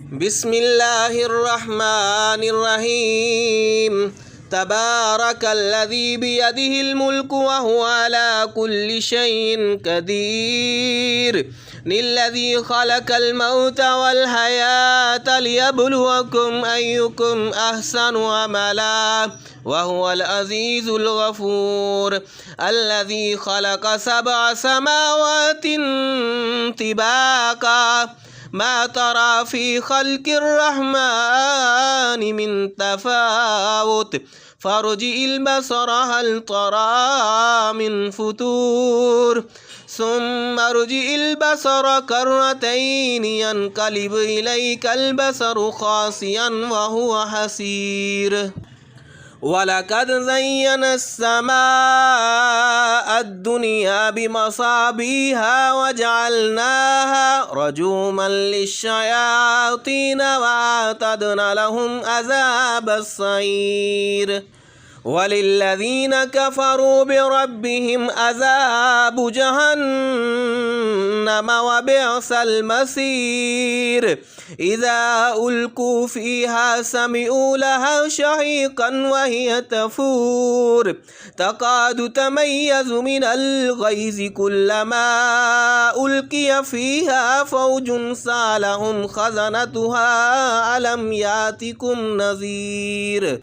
بسم الله الرحمن الرحيم. تبارك الذي بيده الملك وهو على كل شيء قدير. الذي خلق الموت والحياة ليبلوكم أيكم أحسن عملا وهو العزيز الغفور. الذي خلق 7 سماوات طباقا ما ترى في خلق الرحمن من تفاوت فارجع البصر هل ترى من فتور ثم ارجع البصر كرتين ينقلب إليك البصر خاسئا وهو حسير. ولقد زينا السماء الدنيا بمصابيها وجعلناها رجوما للشياطين وأعتدنا لهم عذاب السعير. وللذين كفروا بربهم عذاب جهنم وبئس المصير. إذا ألقوا فيها سمعوا لها شهيقا وهي تفور تكاد تميز من الغيظ كلما ألقي فيها فوج سألهم خزنتها ألم يأتكم نذير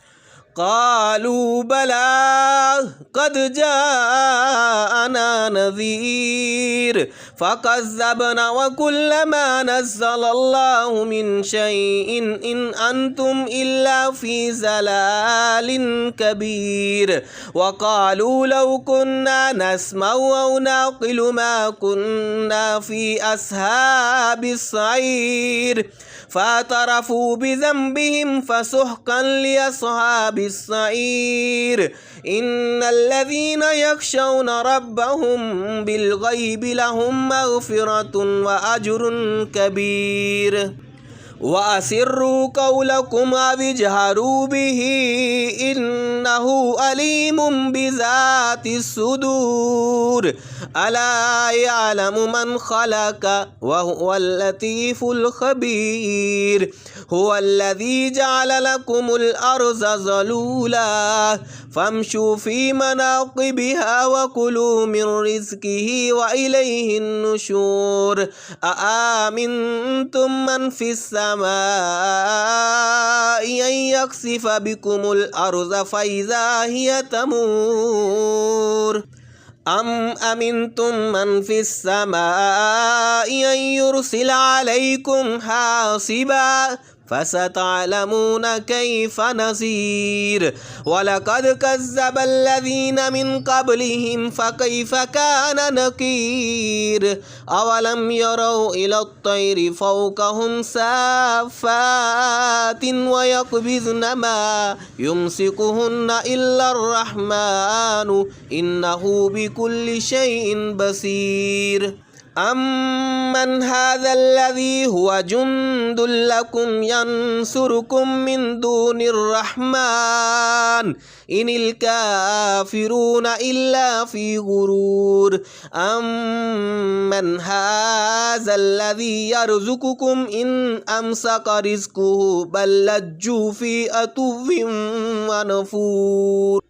قالوا بلى قد جاءنا نذير فكذبنا وكلما نزل الله من شيء إن أنتم إلا في ضلال كبير. وقالوا لو كنا نسمع أو نعقل ما كنا في أصحاب السعير فاعترفوا بذنبهم فسحقا لأصحاب السعير. إن الذين يخشون ربهم بالغيب لهم مغفرة وأجر كبير. وأسروا قولكم أو اجهروا به إنه عليم بذات الصدور. ألا يعلم من خلق وهو اللطيف الخبير. هو الذي جعل لكم الأرض ذلولا فامشوا في مناقبها وكلوا من رزقه وإليه النشور. أأمنتم من في السماء أن يخسف بكم الأرض فإذا هي تمور أم أمنتم من في السماء أن يرسل عليكم حاصبا فستعلمون كيف نذير. ولقد كذب الذين من قبلهم فكيف كان نكير. أولم يروا إلى الطير فوقهم صافات ويقبضن ما يمسكهن إلا الرحمن إنه بكل شيء بصير. أمن هذا الذي هو جند لكم ينصركم من دون الرحمن إن الكافرون إلا في غرور. أمن هذا الذي يرزقكم إن أمسك رزقه بل لجوا في عتو ونفور.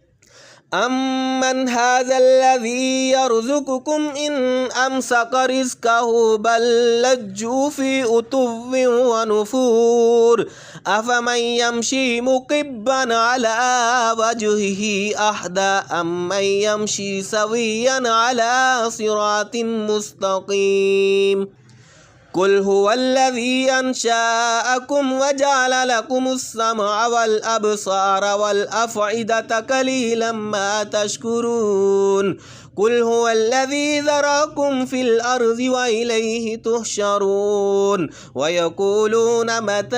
أمن هذا الذي يرزقكم إن أمسك رزقه بل لجوا في عتو ونفور. أفمن يمشي مكبا على وجهه أهدى أمن يمشي سويا على صراط مستقيم. قل هو الذي أنشأكم وجعل لكم السمع والأبصار والأفئدة قليلا ما تشكرون. قل هو الذي ذراكم في الأرض وإليه تحشرون. ويقولون متى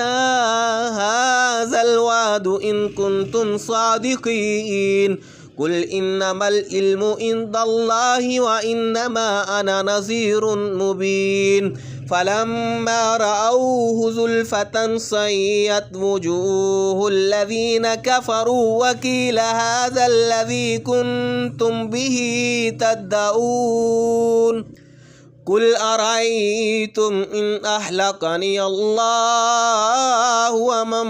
هذا الوعد إن كنتم صادقين. قل إنما العلم عند الله وإنما أنا نذير مبين. فلما رأوه زلفة سيئت وجوه الذين كفروا وقيل هذا الذي كنتم به تدعون. قل أرأيتم إن أهلكني الله ومن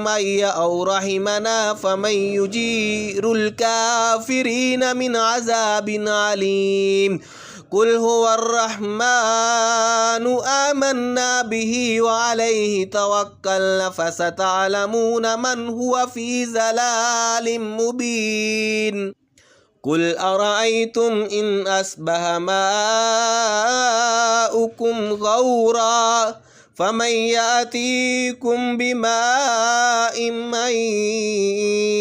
معي أو رحمنا فمن يجير الكافرين من عذاب عليم قل هو الرحمن آمنا به وعليه توكلنا فستعلمون من هو في ضلال مبين قل أرأيتم إن أصبح ماؤكم غورا فمن يأتيكم بماء معين